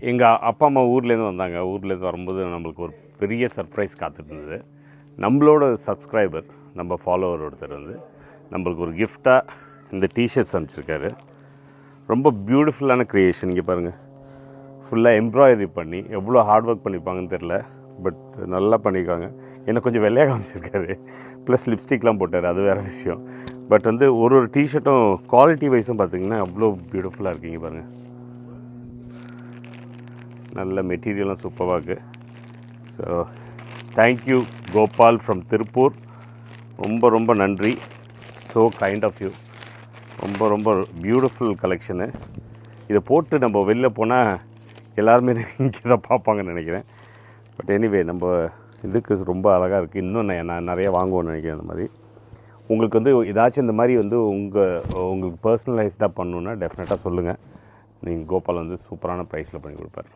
எங்கள் அப்பா அம்மா ஊர்லேருந்து வந்தாங்க. ஊர்லேருந்து வரும்போது நம்மளுக்கு ஒரு பெரிய சர்ப்ரைஸ் காத்துட்டு இருந்தது. நம்மளோட சப்ஸ்கிரைபர், நம்ம ஃபாலோவர் ஒருத்தர் வந்து நம்மளுக்கு ஒரு கிஃப்டாக இந்த டிஷர்ட்ஸ் அனுப்பிச்சிருக்காரு. ரொம்ப பியூட்டிஃபுல்லான க்ரியேஷன். இங்கே பாருங்கள், ஃபுல்லாக எம்ப்ராய்டரி பண்ணி எவ்வளோ ஹார்ட் ஒர்க் பண்ணியிருப்பாங்கன்னு தெரில, பட் நல்லா பண்ணியிருக்காங்க. எனக்கு கொஞ்சம் வெள்ளையாக காமிச்சிருக்காரு, ப்ளஸ் லிப்ஸ்டிக்லாம் போட்டார், அது வேறு விஷயம். பட் வந்து ஒரு டிஷர்ட்டும் குவாலிட்டி வைஸும் பார்த்திங்கன்னா அவ்வளோ பியூட்டிஃபுல்லாக இருக்குங்க. பாருங்கள், நல்ல மெட்டீரியலும் சூப்பராக இருக்குது. So thank you Gopal from Tiruppur. ரொம்ப ரொம்ப நன்றி. So kind of you. ரொம்ப ரொம்ப பியூட்டிஃபுல் கலெக்ஷனு. இதை போட்டு நம்ம வெளில போனால் எல்லாருமே இங்கே தான் பார்ப்பாங்கன்னு நினைக்கிறேன். பட் எனிவே, நம்ம இதுக்கு ரொம்ப அழகாக இருக்குது. இன்னும் நான் நிறைய வாங்குவோன்னு நினைக்கிறேன். அந்த மாதிரி உங்களுக்கு வந்து ஏதாச்சும் இந்த மாதிரி வந்து உங்களுக்கு பர்சனலைஸ்டாக பண்ணணுன்னா டெஃபினட்டாக சொல்லுங்கள். நீங்கள் கோபால் வந்து சூப்பரான ப்ரைஸில் பண்ணி கொடுப்பார்.